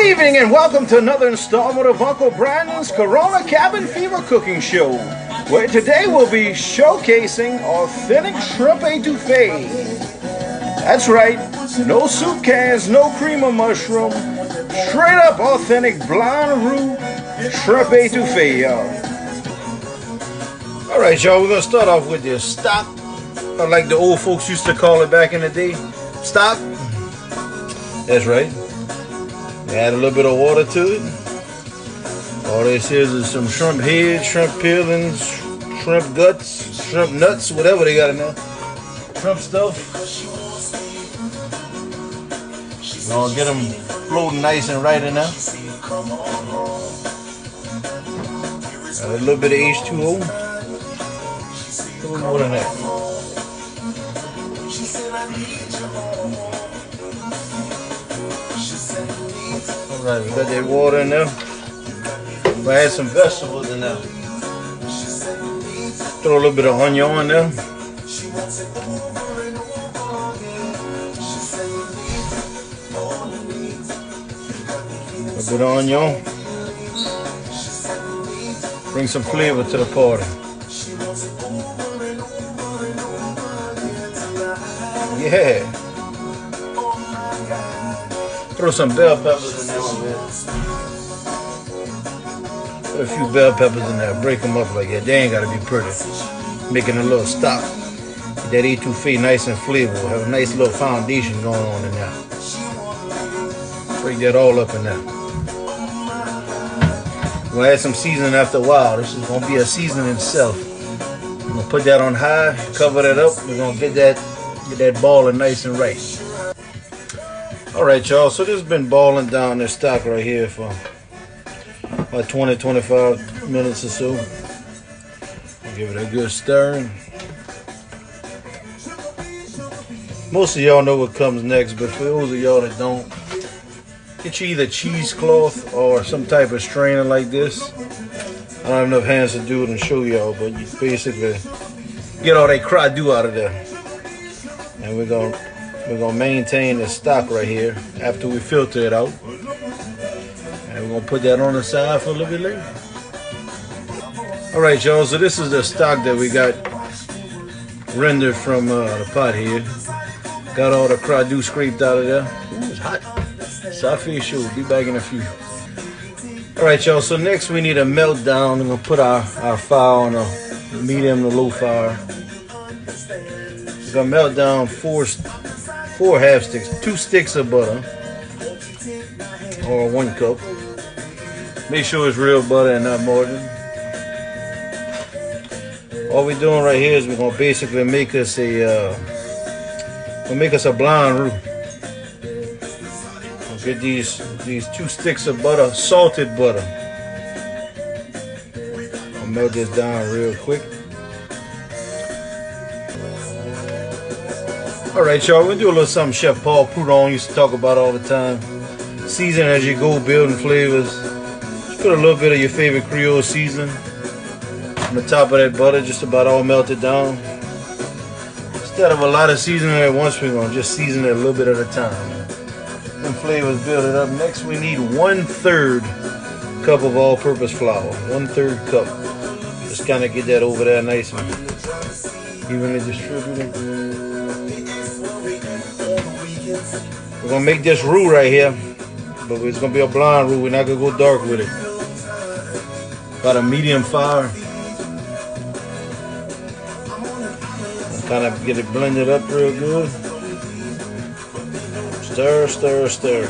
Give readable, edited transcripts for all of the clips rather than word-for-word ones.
evening and welcome to another installment of Uncle Brandon's Corona Cabin Fever Cooking Show, where today we'll be showcasing authentic shrimp etouffee. That's right, no soup cans, no cream of mushroom, straight up authentic blind roux shrimp etouffee, y'all. Alright, y'all, we're going to start off with this stock, or like the old folks used to call it back in the day, stock. That's right. Add a little bit of water to it. All this is some shrimp heads, shrimp peelings, shrimp guts, shrimp nuts, whatever they got in there. Shrimp stuff. Gonna get them floating nice and right in there. Add a little bit of H2O. A little more than that. Alright, we got that water in there. We'll add some vegetables in there. Throw a little bit of onion in there. A little bit of onion. Bring some flavor to the party. Yeah. Throw some bell peppers in there a little bit. Put a few bell peppers in there. Break them up like that. They ain't got to be pretty. Making a little stock. Get that etouffee nice and flavorful. Have a nice little foundation going on in there. Break that all up in there. We'll add some seasoning after a while. This is going to be a seasoning itself. I'm going to put that on high. Cover that up. We're going to get that balling nice and right. Alright, y'all, so this has been balling down this stock right here for about 20-25 minutes or so. I'll give it a good stir. Most of y'all know what comes next, but for those of y'all that don't, get you either cheesecloth or some type of strainer like this. I don't have enough hands to do it and show y'all, but you basically get all that cradoux out of there. And we're gonna maintain the stock right here after we filter it out. And we're gonna put that on the side for a little bit later. Alright, y'all, so this is the stock that we got rendered from the pot here. Got all the cradoux scraped out of there. Ooh, it's hot. Safi show. Be back in a few. Alright, y'all, so next we need a melt down. We're gonna put our fire on a medium to low fire. We're gonna melt down four half sticks, 2 sticks of butter, or 1 cup. Make sure it's real butter and not more than. All we're doing right here is we're gonna basically make us a blind roux. We'll get these 2 sticks of butter, salted butter. I'll melt this down real quick. Alright, y'all, we're going to do a little something Chef Paul Prudhomme used to talk about all the time. Season as you go, building flavors. Just put a little bit of your favorite Creole season on the top of that butter, just about all melted down. Instead of a lot of seasoning at once, we're going to just season it a little bit at a time. Them flavors build it up. Next, we need 1/3 cup of all-purpose flour. 1/3 cup. Just kind of get that over there nice and evenly distributed. We're gonna make this roux right here, but it's gonna be a blind roux. We're not gonna go dark with it. About a medium fire. Kind of get it blended up real good. Stir, stir, stir.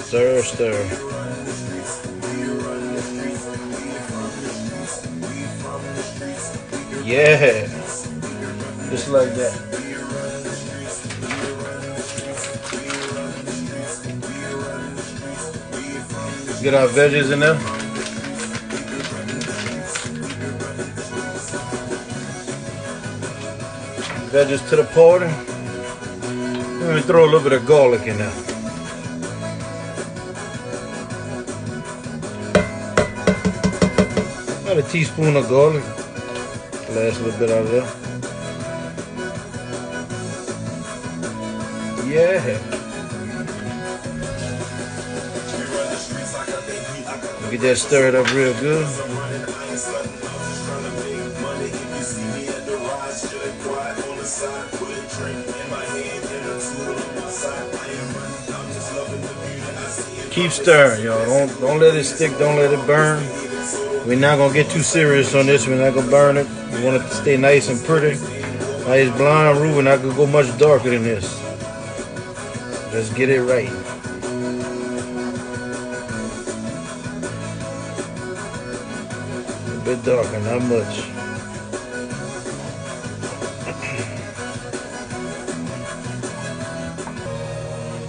Stir, stir. Yeah, just like that. Get our veggies in there. Veggies to the party. Let me throw a little bit of garlic in there. About a teaspoon of garlic. Last little bit out of there. Yeah. Get that stirred up real good. Keep stirring, y'all. Don't let it stick. Don't let it burn. We're not gonna get too serious on this. We're not gonna burn it. We want it to stay nice and pretty. Nice blonde roux. We're not gonna go much darker than this. Let's get it right. A bit darker, not much.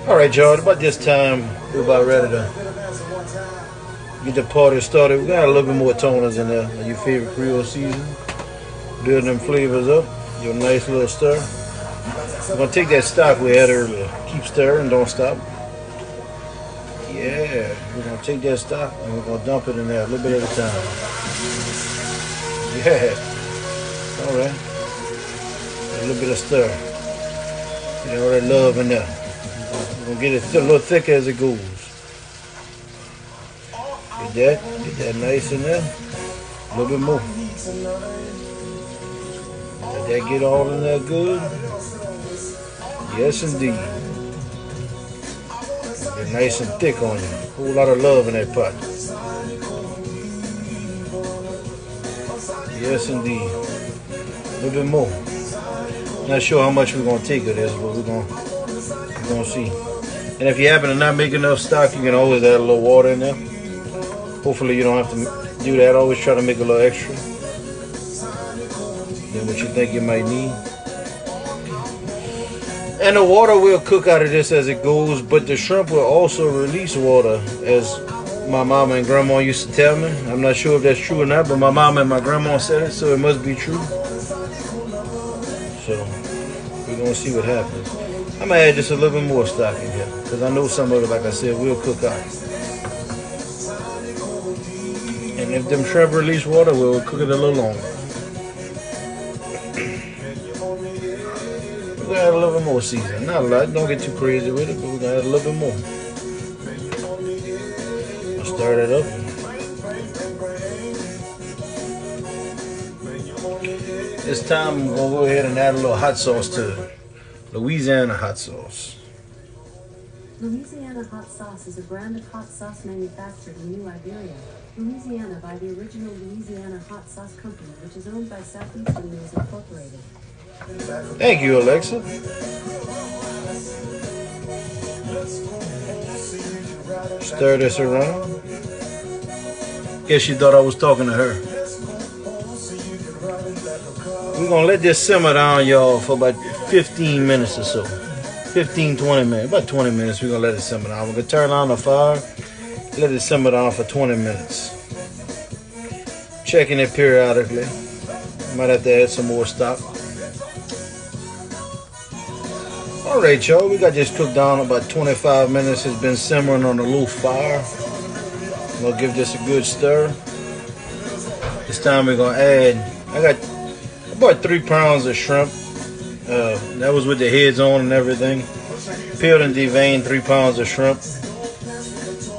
All right, y'all. About this time, we're about ready to get the party started. We got a little bit more toners in there. Your favorite Creole season. Building them flavors up. Your nice little stir. We're gonna take that stock we had earlier. Keep stirring, don't stop. Yeah, we're gonna take that stock and we're gonna dump it in there a little bit at a time. Yeah. All right. A little bit of stir. Get all that love in there. We're gonna get it a little thicker as it goes. Get that nice in there. A little bit more. Let that get all in there good. Yes, indeed. Get nice and thick on you. A whole lot of love in that pot. Yes, indeed. A little bit more. Not sure how much we're gonna take of this, but we're gonna see. And if you happen to not make enough stock, you can always add a little water in there. Hopefully you don't have to do that. Always try to make a little extra than what you think you might need. And the water will cook out of this as it goes, but the shrimp will also release water, as my mama and grandma used to tell me. I'm not sure if that's true or not, but my mama and my grandma said it, so it must be true. So we're gonna see what happens. I'm gonna add just a little bit more stock in here, because I know some of it, like I said, will cook out. And if them shrimp release water, we'll cook it a little longer. We're gonna add a little bit more seasoning. Not a lot, don't get too crazy with it, but we're gonna add a little bit more. I'll stir it up. This time I'm gonna go ahead and add a little hot sauce to it. Louisiana hot sauce. Louisiana hot sauce is a brand of hot sauce manufactured in New Iberia, Louisiana by the original Louisiana Hot Sauce Company, which is owned by Southeastern News Incorporated. Thank you, Alexa. Stir this around. Guess she thought I was talking to her. We're gonna let this simmer down, y'all, for about 15 minutes or so. 15, 20 minutes, about 20 minutes. We're gonna let it simmer down. We're gonna turn on the fire, let it simmer down for 20 minutes. Checking it periodically. Might have to add some more stock. All right, y'all, we got this cooked down about 25 minutes. It's been simmering on a low fire. We'll give this a good stir. This time we're gonna add, I got about 3 pounds of shrimp. That was with the heads on and everything. Peeled and deveined 3 pounds of shrimp.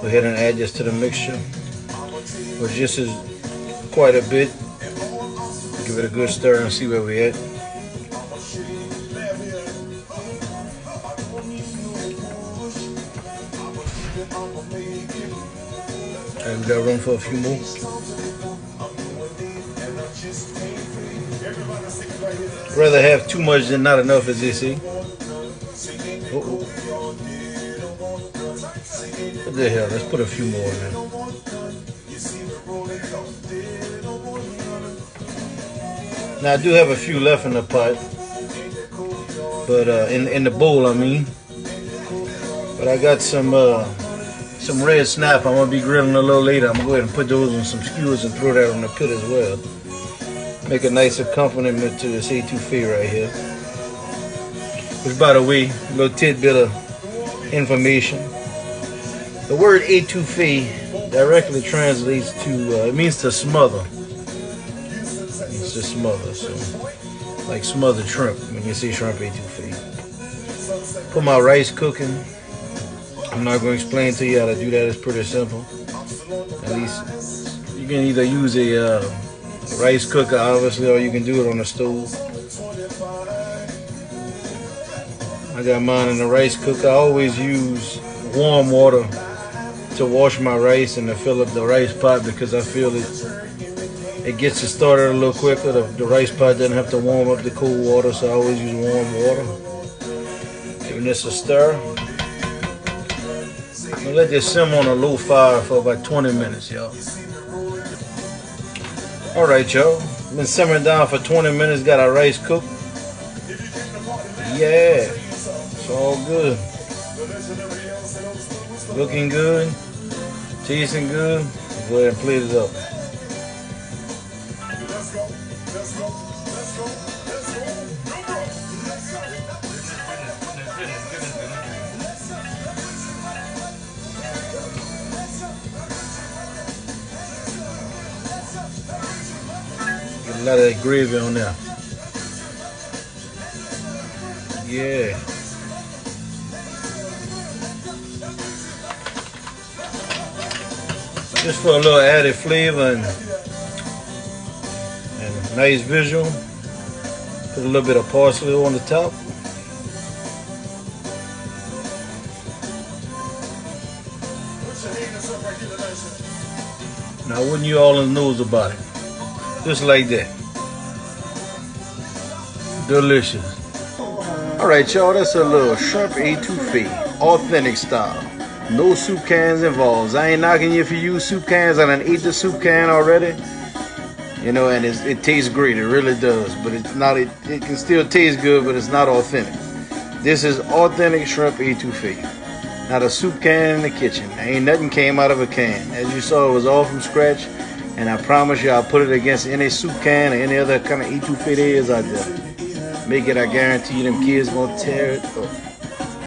Go ahead and add this to the mixture, which just is quite a bit. Give it a good stir and see where we're at. And we got room for a few more. Rather have too much than not enough, as they say. What the hell? Let's put a few more in there. Now I do have a few left in the pot, but in the bowl, I mean. But I got some red snap. I'm gonna be grilling a little later. I'm gonna go ahead and put those on some skewers and throw that on the pit as well. Make a nice accompaniment to this Etouffee right here. Which, by the way, a little tidbit of information. The word Etouffee directly translates to, it means to smother. It means to smother, so like smothered shrimp when you say shrimp Etouffee. Put my rice cooking. I'm not going to explain to you how to do that. It's pretty simple. At least you can either use a rice cooker, obviously, or you can do it on the stove. I got mine in the rice cooker. I always use warm water to wash my rice and to fill up the rice pot because I feel it gets it started a little quicker. The rice pot doesn't have to warm up the cold water, so I always use warm water. Giving this a stir. I'm gonna let this simmer on a low fire for about 20 minutes, y'all. Alright, y'all. Been simmering down for 20 minutes, got our rice cooked. Yeah, it's all good. Looking good, tasting good. Go ahead and plate it up. Get a lot of that gravy on there. Yeah. Just for a little added flavor and a nice visual. Put a little bit of parsley on the top. Now wouldn't you all knows about it? Just like that. Delicious. Alright y'all, that's a little shrimp etouffee, authentic style. No soup cans involved. I ain't knocking you if you use soup cans. I done ate the soup can already. You know, and it tastes great. It really does. But it's not. It can still taste good, but it's not authentic. This is authentic shrimp etouffee. Not a soup can in the kitchen. Ain't nothing came out of a can. As you saw, it was all from scratch. And I promise you, I'll put it against any soup can or any other kind of etouffee there is out there. Make it, I guarantee you, them kids gonna tear it up.